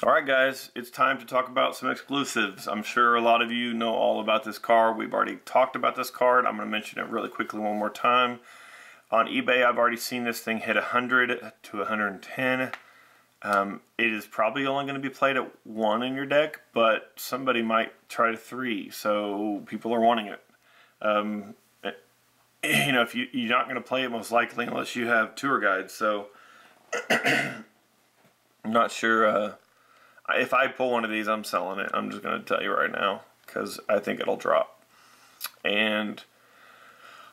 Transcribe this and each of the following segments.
Alright guys, it's time to talk about some exclusives. I'm sure a lot of you know all about this card. We've already talked about this card. I'm going to mention it really quickly one more time. On eBay, I've already seen this thing hit 100 to 110. It is probably only going to be played at 1 in your deck, but somebody might try to 3, so people are wanting it. You know, if you're not going to play it most likely unless you have tour guides, so I'm not sure. If I pull one of these, I'm selling it. I'm just going to tell you right now because I think it'll drop. And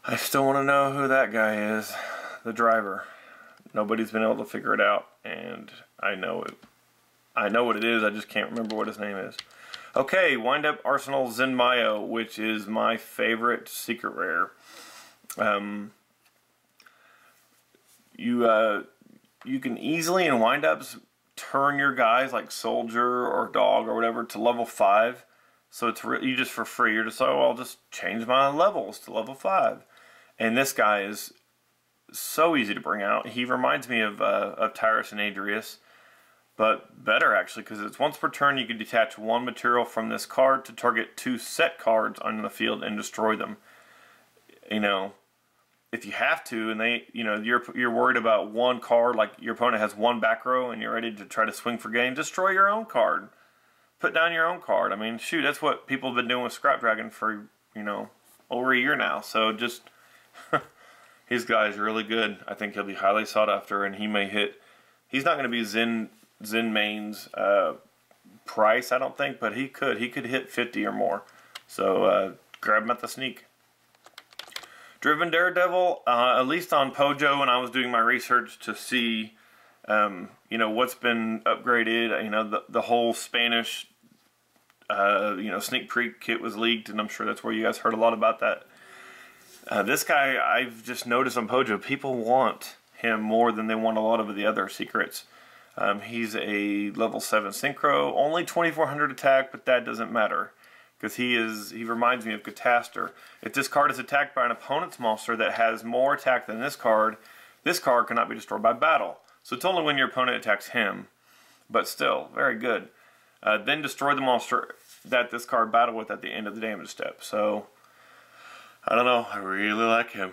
I still want to know who that guy is, the driver. Nobody's been able to figure it out, and I know it. I know what it is. I just can't remember what his name is. Okay, Windup Arsenal Zenmayo, which is my favorite secret rare. You can easily in windups turn your guys like soldier or dog or whatever to level 5, so it's you just for free. You're just like, oh, I'll just change my levels to level 5, and this guy is so easy to bring out. He reminds me of Tyrus and Adrius, but better actually, because it's once per turn you can detach 1 material from this card to target 2 set cards on the field and destroy them. You know, if you have to, and they, you know, you're worried about 1 card, like your opponent has 1 back row, and you're ready to try to swing for game, destroy your own card, put down your own card. I mean, shoot, that's what people have been doing with Scrap Dragon for, you know, over a year now. So just his guy is really good. I think he'll be highly sought after, and he may hit. He's not going to be Zen Main's price, I don't think, but he could hit 50 or more. So grab him at the sneak. Driven Daredevil, at least on Pojo, when I was doing my research to see, you know, what's been upgraded. You know, the whole Spanish, you know, sneak peek kit was leaked, and I'm sure that's where you guys heard a lot about that. This guy, I've just noticed on Pojo, people want him more than they want a lot of the other secrets. He's a level 7 synchro, only 2400 attack, but that doesn't matter, because he reminds me of Catastor. If this card is attacked by an opponent's monster that has more attack than this card cannot be destroyed by battle. So it's only when your opponent attacks him, but still, very good. Then destroy the monster that this card battled with at the end of the damage step. So, I don't know, I really like him.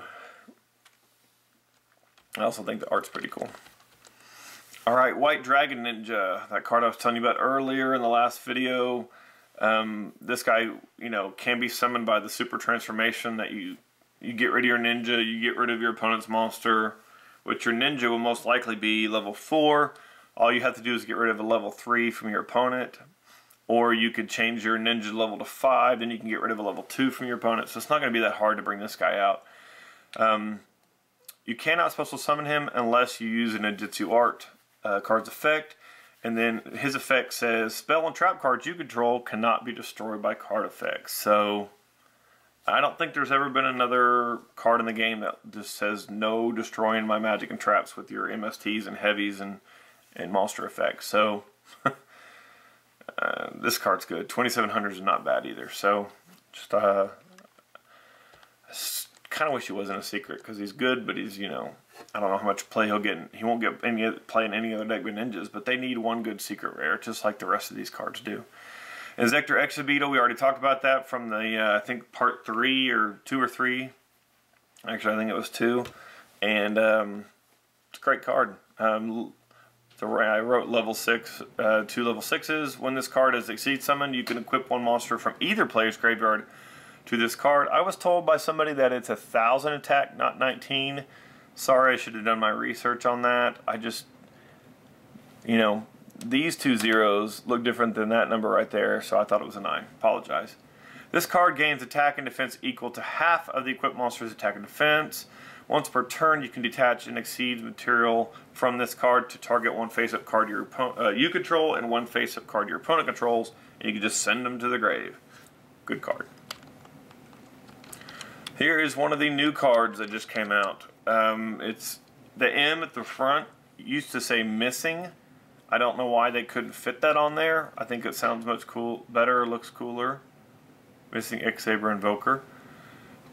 I also think the art's pretty cool. Alright, White Dragon Ninja, that card I was telling you about earlier in the last video. This guy, you know, can be summoned by the super transformation that you get rid of your ninja, you get rid of your opponent's monster, which your ninja will most likely be level 4. All you have to do is get rid of a level 3 from your opponent, or you could change your ninja level to 5, then you can get rid of a level 2 from your opponent, so it's not going to be that hard to bring this guy out. You cannot special summon him unless you use a ninjutsu art card's effect. And then his effect says, spell and trap cards you control cannot be destroyed by card effects. So, I don't think there's ever been another card in the game that just says, no destroying my magic and traps with your MSTs and heavies and monster effects. So, this card's good. 2700 is not bad either. So, just, I kind of wish he wasn't a secret, because he's good, but he's, you know, I don't know how much play he'll get. He won't get any play in any other deck with ninjas, but they need one good secret rare, just like the rest of these cards do. Injector X Abito, we already talked about that from the, I think, part 3 or 2 or 3. Actually, I think it was 2. And it's a great card. So I wrote level 6, 2 level 6s. When this card is Exceed summoned, you can equip 1 monster from either player's graveyard to this card. I was told by somebody that it's 1000 attack, not 19. Sorry, I should have done my research on that. I just, you know, these 2 zeros look different than that number right there, so I thought it was a 9. Apologize. This card gains attack and defense equal to half of the equipped monster's attack and defense. Once per turn, you can detach and exceed material from this card to target 1 face-up card you control and 1 face-up card your opponent controls, and you can just send them to the grave. Good card. Here is one of the new cards that just came out. It's the M at the front used to say missing. I don't know why they couldn't fit that on there. I think it sounds much better, looks cooler. Missing X Haber Invoker.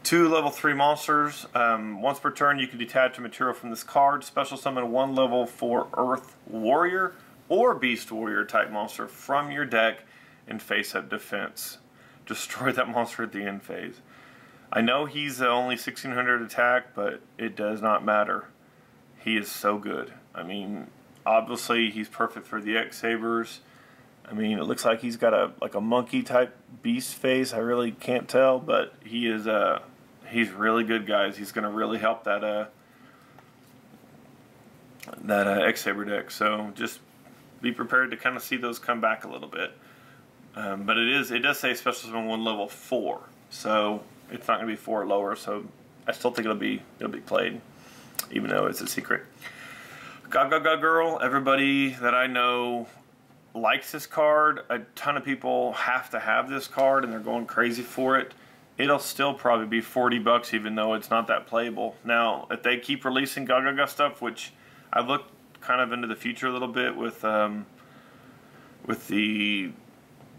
2 level 3 monsters. Once per turn you can detach a material from this card. Special summon 1 level 4 Earth Warrior or Beast Warrior type monster from your deck in face-up defense. Destroy that monster at the end phase. I know he's only 1600 attack, but it does not matter. He is so good. I mean, obviously he's perfect for the X Habers. I mean, it looks like he's got a monkey type beast face. I really can't tell, but he is he's really good, guys. He's going to really help that X Haber deck. So just be prepared to kind of see those come back a little bit. But it does say special summon 1 level 4, so it's not going to be 4 or lower. So I still think it'll be played, even though it's a secret. Gaga Girl. Everybody that I know likes this card. A ton of people have to have this card, and they're going crazy for it. It'll still probably be 40 bucks, even though it's not that playable. Now, if they keep releasing Gaga stuff, which I've looked kind of into the future a little bit with the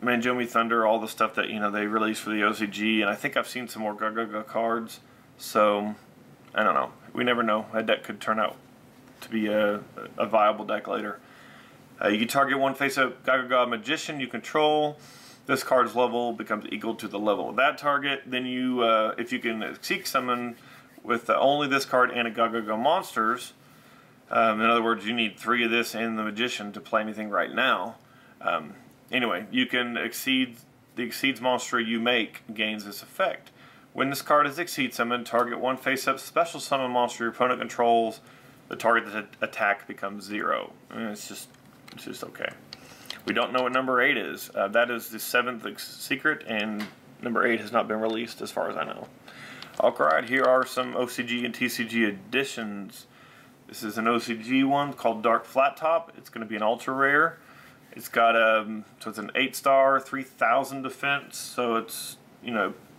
Manjomi Thunder, all the stuff that they released for the OCG, and I think I've seen some more Gaga cards. So I don't know. We never know. That deck could turn out to be a viable deck later. You can target one face-up Gaga Magician you control. This card's level becomes equal to the level of that target. Then you, if you can seek summon with only this card and a Gaga monsters, in other words, you need 3 of this and the Magician to play anything right now. Anyway, you can exceeds monster you make gains this effect. When this card is exceed summoned, target one face-up special summon monster your opponent controls. The target's attack becomes 0. It's just okay. We don't know what number 8 is. That is the 7th secret, and number 8 has not been released as far as I know. Alright, here are some OCG and TCG additions. This is an OCG one called Dark Flattop. It's going to be an ultra rare. It's got so it's an 8-star, 3000 defense. So it's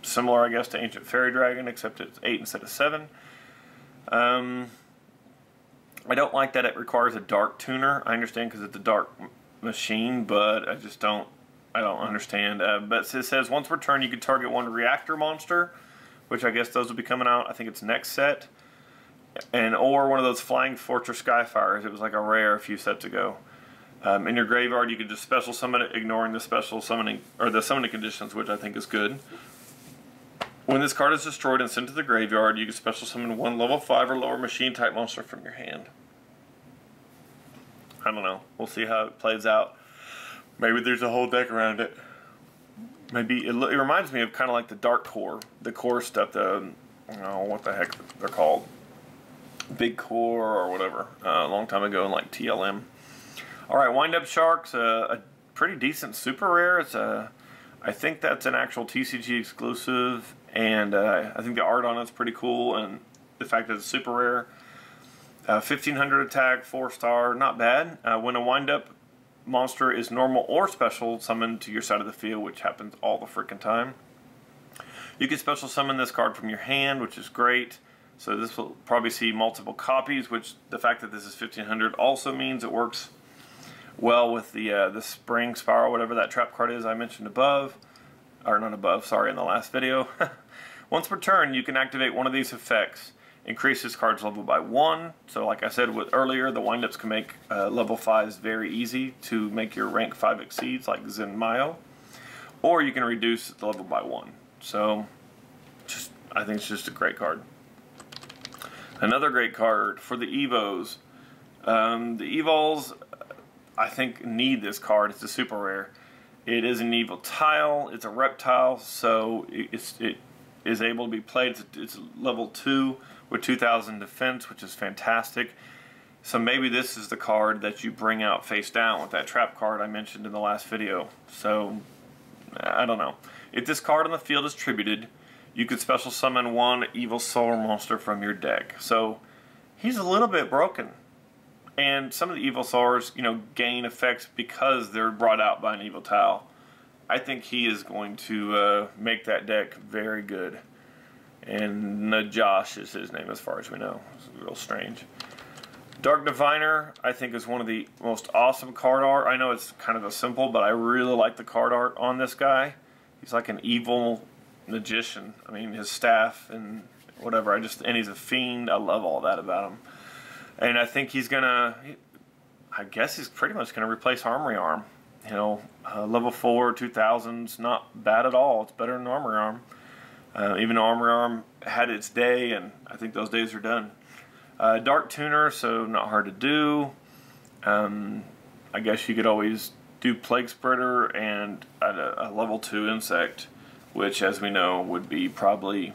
similar, I guess, to Ancient Fairy Dragon, except it's 8 instead of 7. I don't like that it requires a dark tuner. I understand because it's a dark machine, but I don't understand. But it says once per turn you can target one reactor monster, which I guess those will be coming out. I think it's next set, or one of those Flying Fortress Skyfires. It was like a rare a few sets ago. In your graveyard, you can just special summon it, ignoring the special summoning or the summoning conditions, which I think is good. When this card is destroyed and sent to the graveyard, you can special summon 1 level 5 or lower machine type monster from your hand. I don't know. We'll see how it plays out. Maybe there's a whole deck around it. Maybe it reminds me of kind of like the Dark Core, the core stuff. What the heck they're called, Big Core or whatever. A long time ago in like TLM. All right, Windup Sharks, a pretty decent super rare. It's I think that's an actual TCG exclusive, and I think the art on it's pretty cool, and the fact that it's super rare. 1500 attack, 4-star, not bad. When a Windup monster is normal or special summoned to your side of the field, which happens all the freaking time, you can special summon this card from your hand, which is great. So this will probably see multiple copies, which the fact that this is 1500 also means it works well with the Spring Spiral, whatever that trap card is I mentioned above, or not above, sorry, in the last video. Once per turn, you can activate one of these effects. Increase this card's level by 1. So like I said earlier, the windups can make level 5s very easy to make your rank 5 exceeds, like Zen Mayo. Or you can reduce the level by 1. So I think it's just a great card. Another great card for the Evos. The Evols, I think, need this card. It's a super rare. It is an evil tile. It's a reptile, so it is able to be played. It's level 2 with 2000 defense, which is fantastic. So maybe this is the card that you bring out face down with that trap card I mentioned in the last video. So I don't know. If this card on the field is tributed, you could special summon 1 evil solar monster from your deck. So he's a little bit broken. And some of the evil Saurs, gain effects because they're brought out by an evil tile. I think he is going to make that deck very good. And Najosh is his name as far as we know. It's real strange. Dark Diviner, I think, is one of the most awesome card art. I know it's kind of a simple, but I really like the card art on this guy. He's like an evil magician. I mean, his staff and whatever. And he's a fiend. I love all that about him. And I think he's gonna. I guess he's pretty much going to replace Armory Arm. You know, level 4, 2000's not bad at all. It's better than Armory Arm. Even though Armory Arm had its day, and I think those days are done. Dark Tuner, so not hard to do. I guess you could always do Plague Spreader and a level 2 insect, which, as we know, would be probably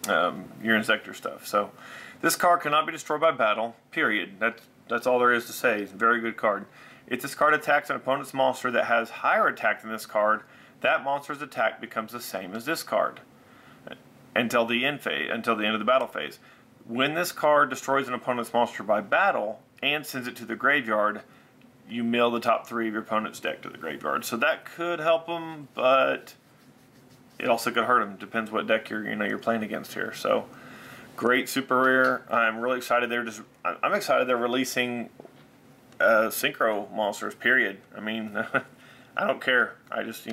your injector stuff. So this card cannot be destroyed by battle, period. That's all there is to say. It's a very good card. If this card attacks an opponent's monster that has higher attack than this card, that monster's attack becomes the same as this card until the end of the battle phase. When this card destroys an opponent's monster by battle and sends it to the graveyard, you mill the top 3 of your opponent's deck to the graveyard. So that could help them, but it also could hurt them. Depends what deck you're playing against here. So great super rare. I'm really excited. I'm excited they're releasing synchro monsters. Period. I mean, I don't care. I just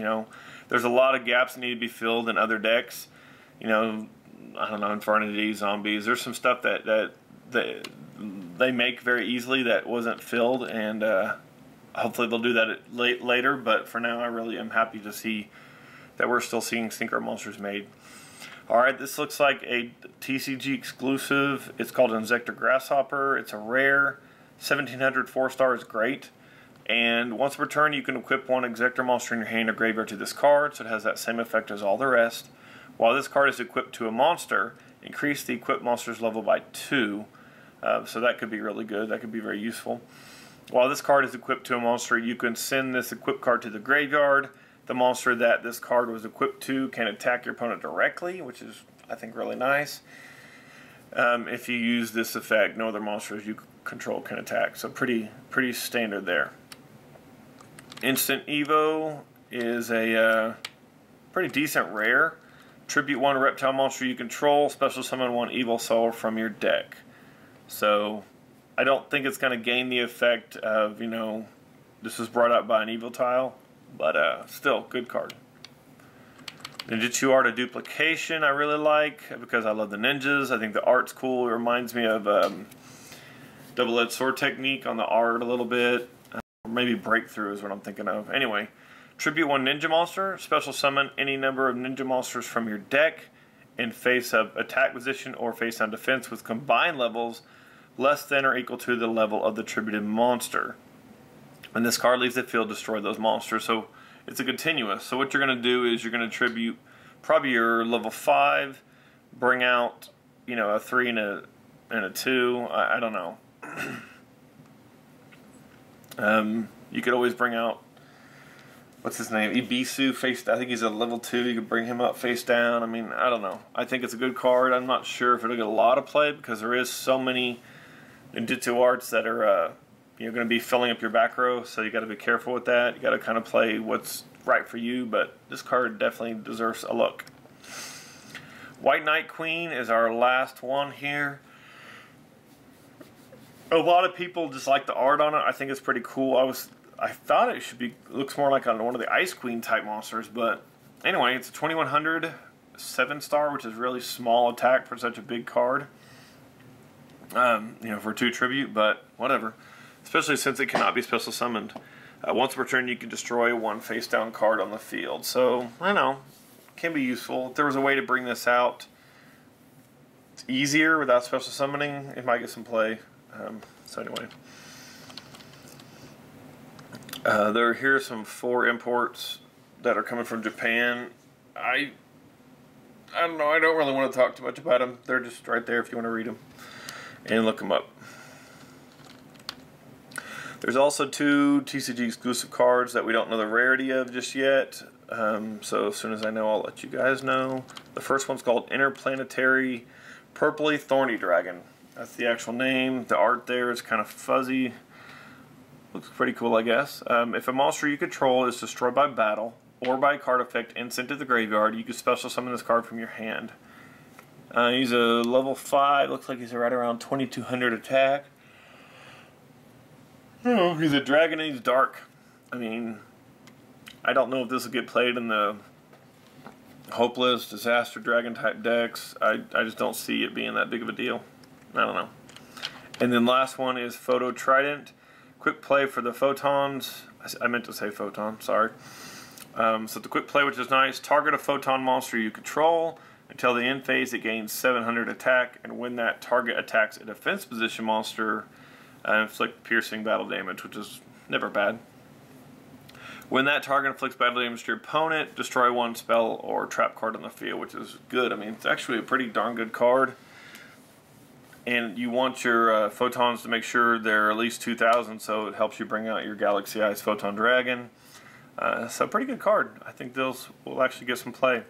there's a lot of gaps that need to be filled in other decks. I don't know, Infernity, Zombies. There's some stuff that they make very easily that wasn't filled, and hopefully they'll do that later. But for now, I really am happy to see that we're still seeing synchro monsters made. Alright, this looks like a TCG exclusive. It's called an Injector Grasshopper. It's a rare. 1700 4-star is great. And once per turn, you can equip one Injector monster in your hand or graveyard to this card, so it has that same effect as all the rest. While this card is equipped to a monster, increase the equipped monster's level by 2. So that could be really good. That could be very useful. While this card is equipped to a monster, you can send this equipped card to the graveyard. The monster that this card was equipped to can attack your opponent directly, which is, I think, really nice. If you use this effect, no other monsters you control can attack. So pretty standard there. Instant Evo is a pretty decent rare. Tribute 1 reptile monster you control. Special summon 1 evil soul from your deck. So I don't think it's going to gain the effect of, this was brought up by an evil tile. But still, good card. Ninjutsu Art of Duplication I really like because I love the ninjas. I think the art's cool. It reminds me of Double-Edged Sword Technique on the art a little bit. Or maybe Breakthrough is what I'm thinking of. Anyway, Tribute 1 Ninja Monster. Special summon any number of ninja monsters from your deck in face-up attack position or face-down defense with combined levels less than or equal to the level of the tributed monster. When this card leaves the field, destroy those monsters. So it's a continuous. So what you're going to do is you're going to tribute probably your level 5, bring out, a 3 and a 2. I don't know. You could always bring out, what's his name? Ibisu face. I think he's a level 2. You could bring him up face down. I mean, I don't know. I think it's a good card. I'm not sure if it'll get a lot of play because there is so many ninjutsu arts that are you're going to be filling up your back row, so you got to be careful with that. You got to kind of play what's right for you, but this card definitely deserves a look. White Knight Queen is our last one here. A lot of people just like the art on it. I think it's pretty cool. I thought it looks more like on one of the Ice Queen type monsters, but anyway, it's a 2100 7-star, which is really small attack for such a big card. For 2 tribute, but whatever. Especially since it cannot be special summoned. Once per turn, you can destroy 1 face-down card on the field. So, I know, can be useful. If there was a way to bring this out it's easier without special summoning, it might get some play. So anyway. Here's some 4 imports that are coming from Japan. I don't know, I don't really want to talk too much about them. They're just right there if you want to read them and look them up. There's also 2 TCG exclusive cards that we don't know the rarity of just yet. So as soon as I know, I'll let you guys know. The first one's called Interplanetary Purpley Thorny Dragon. That's the actual name. The art there is kind of fuzzy. Looks pretty cool, I guess. If a monster you control is destroyed by battle or by card effect and sent to the graveyard, you can special summon this card from your hand. He's a level 5. Looks like he's right around 2200 attack. He's a dragon and he's dark. I mean, I don't know if this will get played in the hopeless disaster dragon type decks. I just don't see it being that big of a deal. I don't know. And then last one is Photo Trident. quick play for the photons. I meant to say photon, sorry. So the quick play, which is nice, target a photon monster you control. Until the end phase, it gains 700 attack, and when that target attacks a defense position monster, inflict piercing battle damage, which is never bad. When that target inflicts battle damage to your opponent, destroy one spell or trap card on the field, which is good. I mean, it's actually a pretty darn good card. And you want your photons to make sure they're at least 2,000, so it helps you bring out your Galaxy Eyes Photon Dragon. So pretty good card. I think those will actually get some play.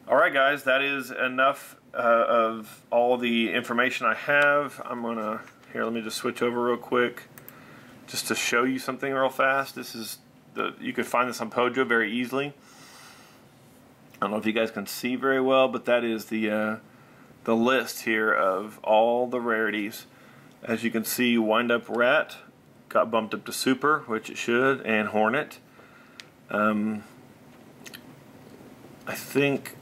Alright guys, that is enough of all the information I have. I'm gonna, here, let me just switch over real quick just to show you something real fast. This is you can find this on Pojo very easily. I don't know if you guys can see very well, but that is the list here of all the rarities. As you can see, Windup Rat got bumped up to Super, which it should, and Hornet. I think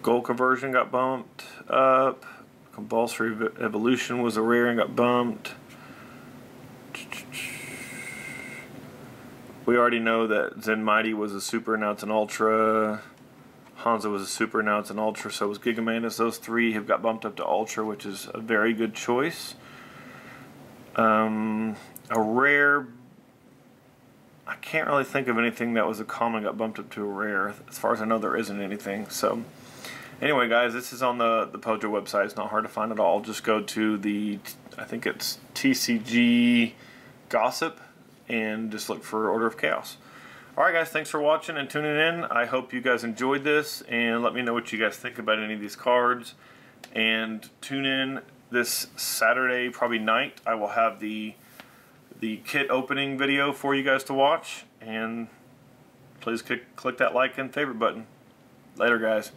Gold Conversion got bumped up. Compulsory Evolution was a rare and got bumped. We already know that Zen Mighty was a Super, now it's an Ultra. Hanzo was a Super, now it's an Ultra, so was Gigamantis. Those three have got bumped up to Ultra, which is a very good choice. A rare, I can't really think of anything that was a common got bumped up to a rare. As far as I know, there isn't anything. So anyway guys, this is on the Pojo website. It's not hard to find at all. Just go to the, I think it's TCG Gossip, and just look for Order of Chaos. Alright guys, thanks for watching and tuning in. I hope you guys enjoyed this, and let me know what you guys think about any of these cards. And tune in this Saturday, probably night. I will have the kit opening video for you guys to watch, and please click that like and favorite button. Later guys.